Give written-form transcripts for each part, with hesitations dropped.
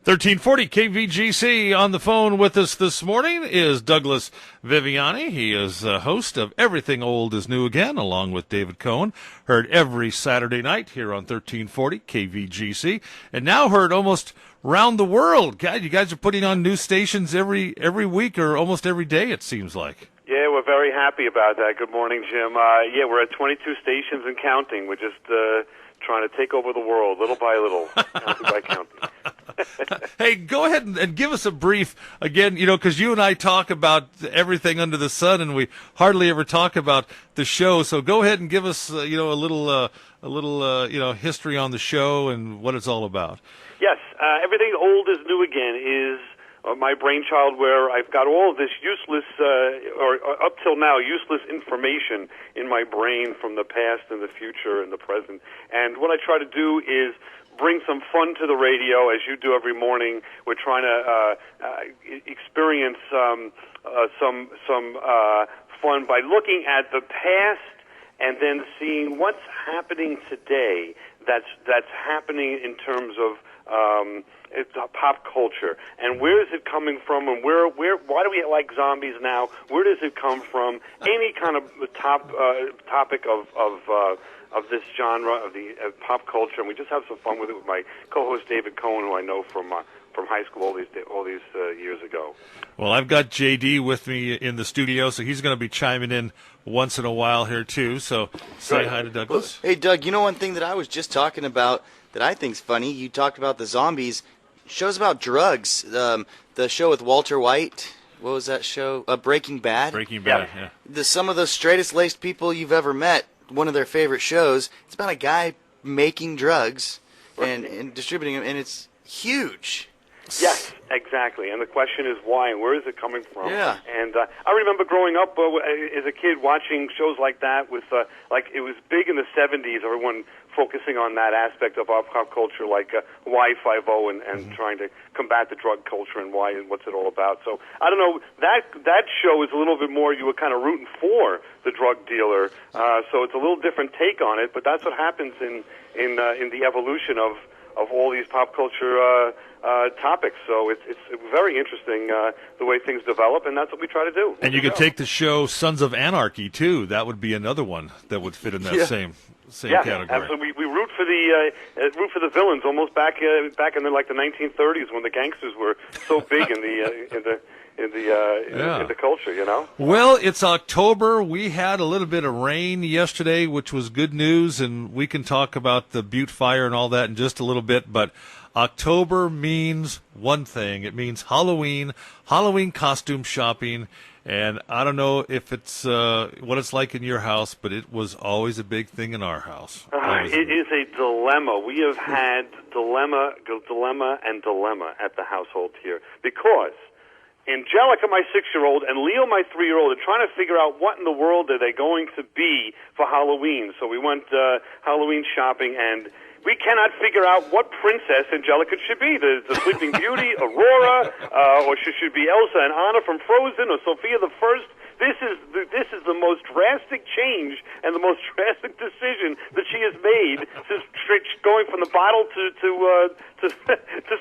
1340 KVGC. On the phone with us this morning is Douglas Viviani. He is a host of Everything Old is New Again, along with David Cohen. Heard every Saturday night here on 1340 KVGC, and now heard almost round the world. God, you guys are putting on new stations every week or almost every day, it seems like. Yeah, we're very happy about that. Good morning, Jim. We're at 22 stations and counting. We're just trying to take over the world, little by little, counting by counting. Hey, go ahead and give us a brief, again, because you and I talk about everything under the sun, and we hardly ever talk about the show. So go ahead and give us, a little history on the show and what it's all about. Yes, Everything Old is New Again is my brainchild, where I've got all of this useless, or up till now, useless information in my brain from the past and the future and the present. And what I try to do is bring some fun to the radio, as you do every morning. We're trying to experience some fun by looking at the past and then seeing what's happening today. That's happening in terms of it's pop culture, and where is it coming from, and why do we like zombies now? Where does it come from? Any kind of topic of this genre of the pop culture, and we just have some fun with it with my co-host David Cohen, who I know from high school all these years ago. Well, I've got JD with me in the studio, so he's going to be chiming in once in a while here too. So say hi to Douglas. Hey, Doug, one thing that I was just talking about that I think's funny, you talked about the zombies. Shows about drugs. The show with Walter White. What was that show? Breaking Bad. Breaking Bad. Yeah. Some of the straightest laced people you've ever met. One of their favorite shows. It's about a guy making drugs and distributing them, and it's huge. Yes, exactly. And the question is why, and where is it coming from? Yeah. And I remember growing up as a kid watching shows like that with, it was big in the 70s, everyone focusing on that aspect of our pop culture, like Y50 and trying to combat the drug culture and why and what's it all about. So, I don't know, that show is a little bit more, you were kind of rooting for the drug dealer, so it's a little different take on it, but that's what happens in the evolution of all these pop culture topics. So it's very interesting the way things develop, and that's what we try to do. And you could take the show Sons of Anarchy too. That would be another one that would fit in that same category. Absolutely. We root for the villains almost back in the 1930s when the gangsters were so big in the culture, Well, it's October. We had a little bit of rain yesterday, which was good news, and we can talk about the Butte fire and all that in just a little bit, but October means one thing. It means Halloween costume shopping, and I don't know if it's what it's like in your house, but it was always a big thing in our house. It is a dilemma. We have had dilemma at the household here because Angelica, my 6-year-old, and Leo, my 3-year-old, are trying to figure out what in the world are they going to be for Halloween. So we went Halloween shopping, and we cannot figure out what princess Angelica should be. The Sleeping Beauty, Aurora, or she should be Elsa and Anna from Frozen, or Sophia the First. This is the most drastic change and the most drastic decision that she has made since going from the bottle to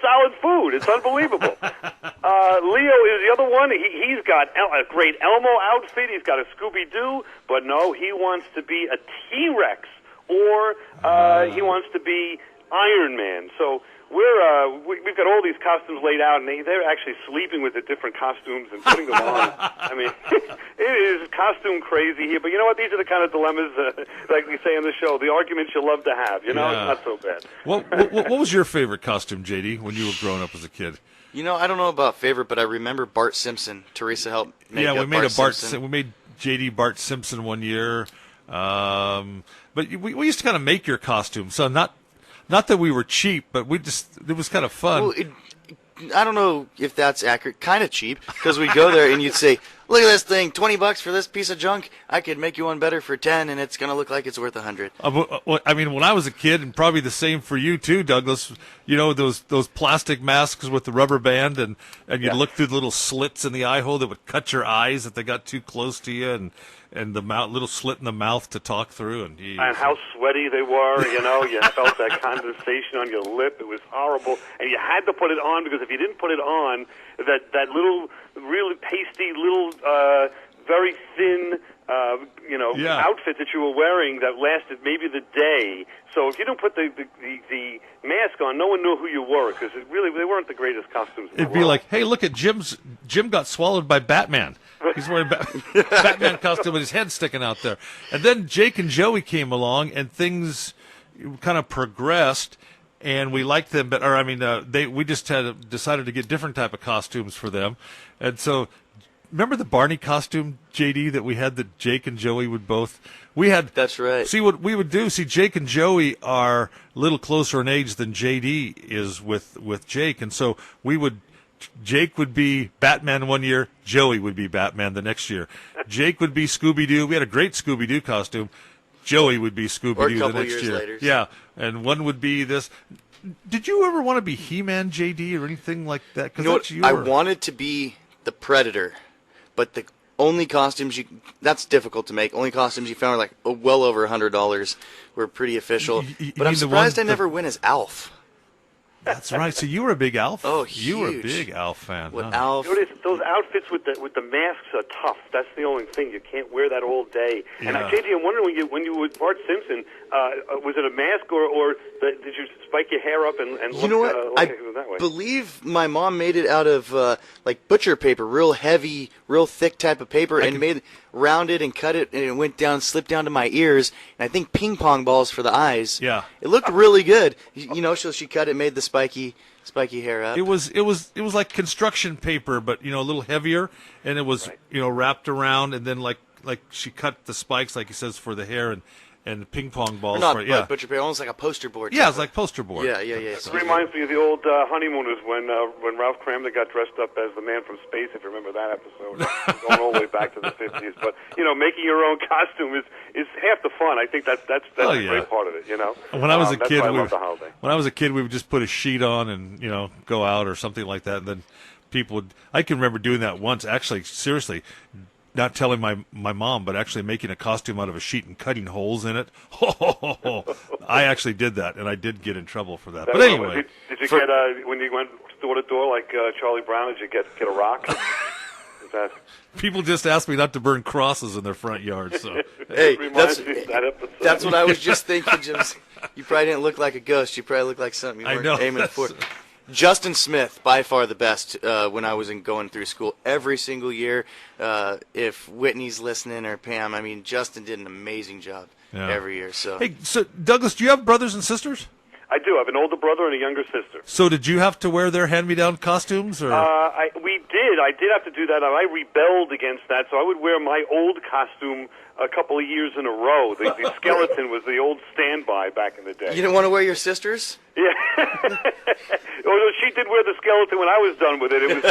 solid food. It's unbelievable. Leo is the other one. He's got a great Elmo outfit. He's got a Scooby-Doo, but no, he wants to be a T-Rex or he wants to be Iron Man. So we've got all these costumes laid out, and they're actually sleeping with the different costumes and putting them on. I mean, it is costume crazy here. But you know what? These are the kind of dilemmas, like we say on the show, the arguments you love to have. It's not so bad. What was your favorite costume, JD, when you were growing up as a kid? I don't know about favorite, but I remember Bart Simpson. Teresa helped make we made Bart Simpson. We made JD Bart Simpson one year. But we used to kind of make your costume, so not that we were cheap, but it was kind of fun. Well, I don't know if that's accurate. Kind of cheap, because we'd go there and you'd say, "Look at this thing, $20 for this piece of junk. I could make you one better for 10, and it's gonna look like it's worth 100." I mean, when I was a kid, and probably the same for you too, Douglas. Those plastic masks with the rubber band, and you'd look through the little slits in the eye hole that would cut your eyes if they got too close to you, and the little slit in the mouth to talk through, and how sweaty they were. You felt that condensation on your lip. It was horrible, and you had to put it on because if you didn't put it on, that little, really pasty, little, very thin. Outfit that you were wearing that lasted maybe the day. So if you don't put the mask on, no one knew who you were because they weren't the greatest costumes. It'd be like, hey, look at Jim got swallowed by Batman. He's wearing Batman costume with his head sticking out there. And then Jake and Joey came along, and things kind of progressed, and we liked them better. We just decided to get different type of costumes for them, and so. Remember the Barney costume, JD, that we had that Jake and Joey would both... That's right. See, what we would do, Jake and Joey are a little closer in age than JD is with Jake, and so Jake would be Batman one year, Joey would be Batman the next year. Jake would be Scooby-Doo. We had a great Scooby-Doo costume. Joey would be Scooby-Doo the next year. Later. Yeah, and one would be this... Did you ever want to be He-Man, JD, or anything like that? I wanted to be the Predator. But the only costumes that's difficult to make. Only costumes you found were like well over $100. Were pretty official. But I'm surprised I never went as Alf. That's right. So you were a big Alf. Oh, you were a big Alf fan. With Alf, those outfits with the masks are tough. That's the only thing. You can't wear that all day. Yeah. And JD, I'm wondering when you were Bart Simpson, was it a mask or did you spike your hair up and look? You know what? I that way? believe my mom made it out of like butcher paper, real heavy, real thick type of paper, made rounded and cut it, and it went down, slipped down to my ears, and I think ping pong balls for the eyes. Yeah, it looked really good. So she cut it, made the spiky hair up. It was like construction paper, but a little heavier, and it was wrapped around, and then like she cut the spikes, like he says, for the hair and ping pong balls. Not for it. Yeah, butcher paper, almost like a poster board. Yeah, it's like poster board. Yeah. It reminds me of the old Honeymooners when Ralph Kramner got dressed up as the man from space. If you remember that episode, going all the way back to the 50s. But making your own costume is half the fun. I think that's a great part of it. When I was a kid, I love the holiday. When I was a kid, we would just put a sheet on and go out or something like that, and then people would. I can remember doing that once. Actually, seriously. Not telling my mom, but actually making a costume out of a sheet and cutting holes in it. I actually did that, and I did get in trouble for that. But anyway. Did you get, when you went door to door like Charlie Brown, did you get a rock? People just asked me not to burn crosses in their front yard. So hey, that's what I was just thinking, Jim. You probably didn't look like a ghost. You probably looked like something you weren't aiming for. Justin Smith, by far the best when I was going through school. Every single year, if Whitney's listening or Pam, Justin did an amazing job every year. So, hey, Douglas, do you have brothers and sisters? I do. I have an older brother and a younger sister. So did you have to wear their hand-me-down costumes? Or? We did. I did have to do that, and I rebelled against that. So I would wear my old costume a couple of years in a row. The skeleton was the old standby back in the day. You didn't want to wear your sister's? Yeah. Although she did wear the skeleton when I was done with it. It was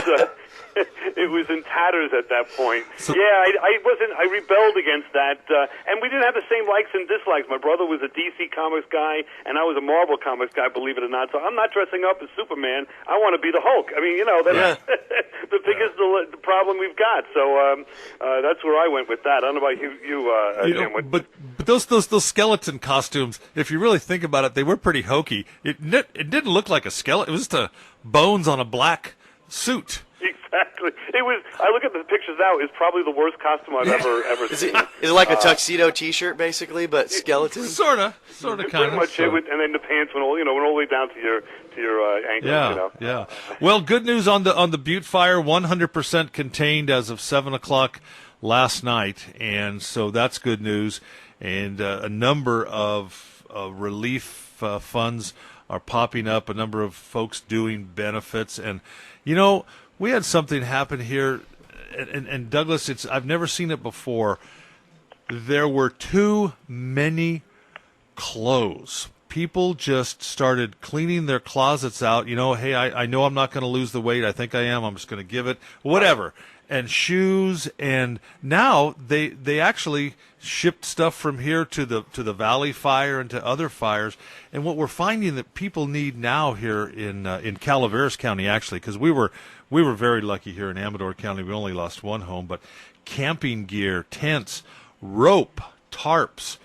it was in tatters at that point. So, I rebelled against that, and we didn't have the same likes and dislikes. My brother was a DC Comics guy, and I was a Marvel Comics guy, believe it or not. So I'm not dressing up as Superman. I want to be the Hulk. That's the biggest the problem we've got. So that's where I went with that. I don't know about you Jim. But those skeleton costumes, if you really think about it, they were pretty hokey. It didn't look like a skeleton. It was just bones on a black suit. Exactly. It was. I look at the pictures now. It's probably the worst costume I've ever seen. Is it like a tuxedo T-shirt, basically, but skeleton? Sorta, kind of. Pretty much. So. And then the pants went all the way down to your ankles. Yeah. Well, good news on the Butte fire. 100% contained as of 7:00 last night, and so that's good news. And a number of relief funds are popping up. A number of folks doing benefits, and we had something happen here, and Douglas, I've never seen it before. There were too many clothes. People just started cleaning their closets out. Hey, I know I'm not going to lose the weight. I think I am. I'm just going to give it whatever. And shoes, and now they actually shipped stuff from here to the Valley Fire and to other fires. And what we're finding that people need now here in Calaveras County, actually, because we were very lucky here in Amador County. We only lost one home, but camping gear, tents, rope, tarps,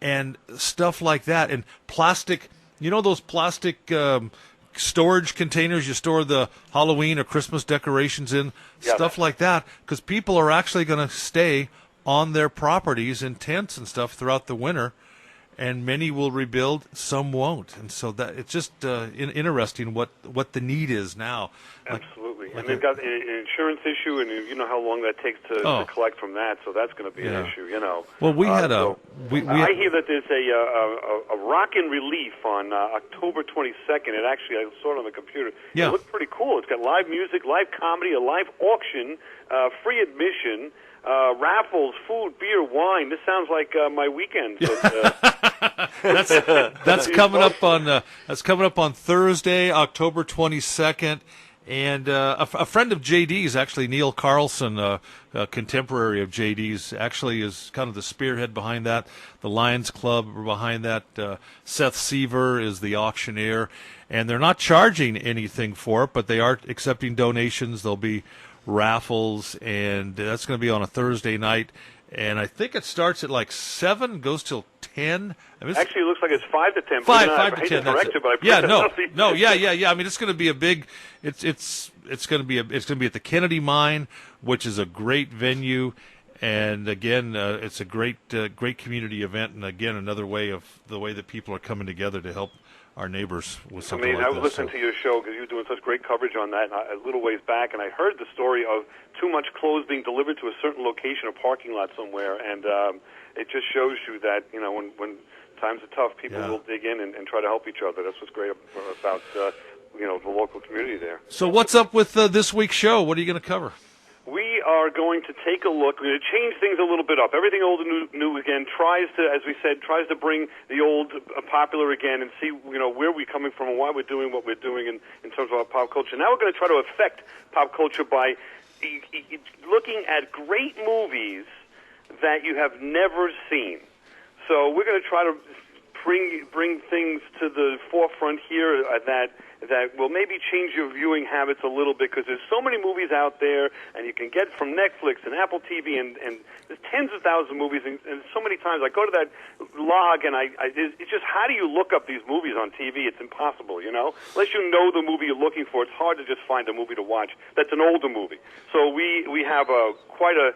and stuff like that, and plastic. You know those plastic storage containers you store the Halloween or Christmas decorations in, stuff like that, because people are actually going to stay on their properties in tents and stuff throughout the winter, and many will rebuild, some won't, and so that it's just interesting what the need is now. Absolutely, and they've got an insurance issue, and you know how long that takes to collect from that, so that's going to be an issue. You know. Well, we had I hear that there's a rock in relief on October 22nd. It actually, I saw it on the computer. Yeah. It looked pretty cool. It's got live music, live comedy, a live auction, free admission. Raffles, food, beer, wine. This sounds like my weekend. That's coming up on Thursday, October 22nd. And a friend of JD's, actually Neil Carlson, a contemporary of JD's, actually is kind of the spearhead behind that. The Lions Club are behind that. Seth Seaver is the auctioneer, and they're not charging anything for it, but they are accepting donations. There'll be raffles, and that's going to be on a Thursday night. And I think it starts at like 7, goes till 10. I mean, actually, it looks like it's 5 to 10. 5 to 10. That's it. But yeah. I mean, it's going to be a big. It's going to be at the Kennedy Mine, which is a great venue, and again, it's a great community event, and again, another way of the way that people are coming together to help our neighbors with something like this. I was listening to your show because you were doing such great coverage on that a little ways back, and I heard the story of too much clothes being delivered to a certain location, a parking lot somewhere, and it just shows you that, you know, when times are tough, people will dig in and try to help each other. That's what's great about the local community there. So what's up with this week's show? What are you going to cover? We are going to take a look. We're going to change things a little bit up. Everything old and new again. Tries to bring the old popular again and see, you know, where we're coming from and why we're doing what we're doing in terms of our pop culture. Now we're going to try to affect pop culture by looking at great movies that you have never seen. So we're going to try to bring things to the forefront here that will maybe change your viewing habits a little bit, because there's so many movies out there, and you can get from Netflix and Apple TV, and there's tens of thousands of movies, and so many times I go to that log, and it's just, how do you look up these movies on TV? It's impossible, you know? Unless you know the movie you're looking for, it's hard to just find a movie to watch that's an older movie. So we have quite a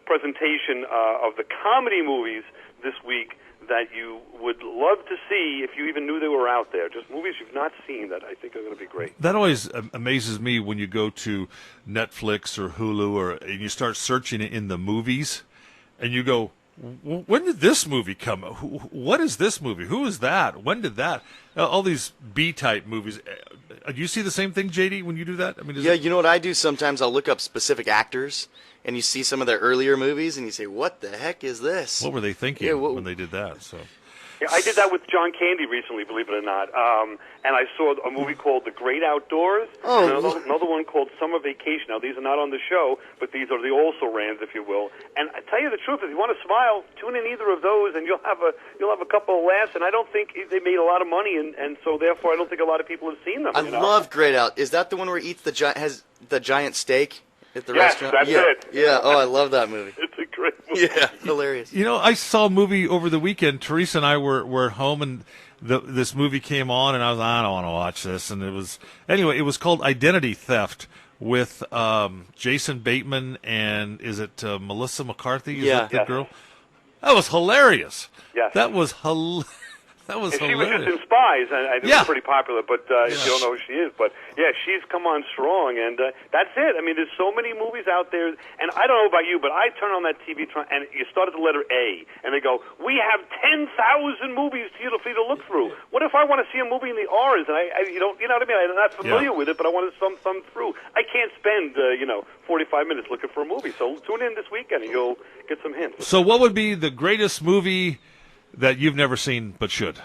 presentation of the comedy movies this week that you would love to see if you even knew they were out there. Just movies you've not seen that I think are going to be great. That always amazes me when you go to Netflix or Hulu and you start searching in the movies, and you go, when did this movie come out? What is this movie? Who is that? When did that? All these B-type movies. Do you see the same thing, JD, when you do that? I mean, you know what I do sometimes? I'll look up specific actors, and you see some of their earlier movies, and you say, what the heck is this? What were they thinking when they did that? So. Yeah, I did that with John Candy recently, believe it or not. And I saw a movie called The Great Outdoors, and another one called Summer Vacation. Now, these are not on the show, but these are the also-rans, if you will. And I tell you the truth, if you want to smile, tune in either of those, and you'll have a couple of laughs. And I don't think they made a lot of money, and so therefore I don't think a lot of people have seen them. I love Great Out. Is that the one where he eats has the giant steak at the yes, restaurant? That's it. Yeah. Oh, I love that movie. It's a great movie. Yeah, hilarious. You know, I saw a movie over the weekend. Teresa and I were home, and this movie came on, and I don't want to watch this. And it was called Identity Theft with Jason Bateman and is it Melissa McCarthy? Is that the girl? That was hilarious. Yes. That was hilarious. That was and hilarious. She was just in Spies, and I think it's pretty popular, but if you don't know who she is. But, yeah, she's come on strong, and that's it. I mean, there's so many movies out there, and I don't know about you, but I turn on that TV, and you start at the letter A, and they go, we have 10,000 movies for you to look through. What if I want to see a movie in the R's, and you know what I mean? I'm not familiar with it, but I want to thumb through. I can't spend, 45 minutes looking for a movie, so tune in this weekend, and you'll get some hints. So what would be the greatest movie that you've never seen but should?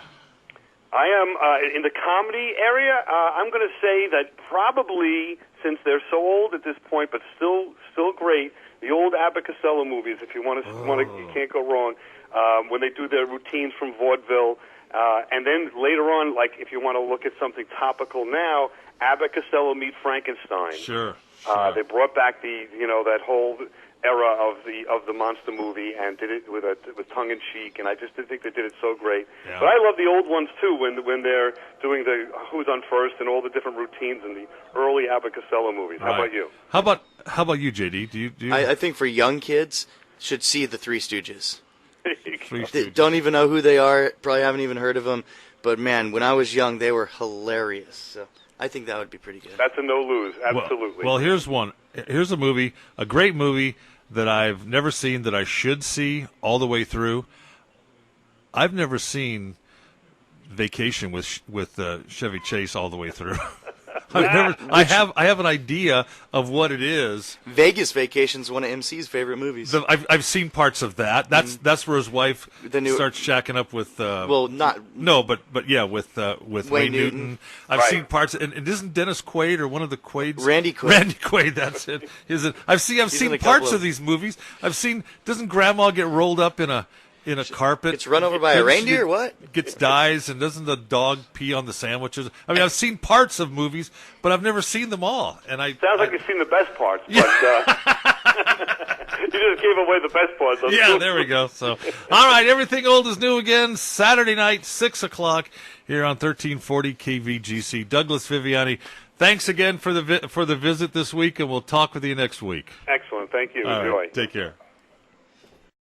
I am in the comedy area. I'm going to say that probably, since they're so old at this point, but still great, the old Abbott Costello movies. If you want to, you can't go wrong. When they do their routines from vaudeville, and then later on, like if you want to look at something topical now, Abbott Costello Meet Frankenstein. Sure. They brought back that whole era of the monster movie, and did it with tongue in cheek, and I just think they did it so great. Yeah. But I love the old ones too, when they're doing the Who's on First and all the different routines in the early Abbott Costello movies. How about you? How about you, JD? Do you? I think for young kids, should see the Three Stooges. Three They Stooges. don't even know who they are. Probably haven't even heard of them. But man, when I was young, they were hilarious. So I think that would be pretty good. That's a no lose, absolutely. Well, here's one. Here's a movie, a great movie that I've never seen that I should see all the way through. I've never seen Vacation with Chevy Chase all the way through. I have an idea of what it is. Vegas Vacation's one of MC's favorite movies. I've seen parts of that. That's where his wife starts shacking up with. But with Wayne Newton. I've seen parts, and isn't Dennis Quaid or one of the Quaids? Randy Quaid. Randy Quaid. That's it. I've seen parts of these movies. Doesn't Grandma get rolled up in a carpet? It's run over by a reindeer? What? Dies, and doesn't the dog pee on the sandwiches? I mean, I've seen parts of movies, but I've never seen them all. And sounds like you've seen the best parts, but you just gave away the best parts. Yeah, there we go. So, all right, everything old is new again. Saturday night, 6:00 here on 1340 KVGC. Douglas Viviani, thanks again for the visit this week, and we'll talk with you next week. Excellent. Thank you. All Enjoy. right, take care.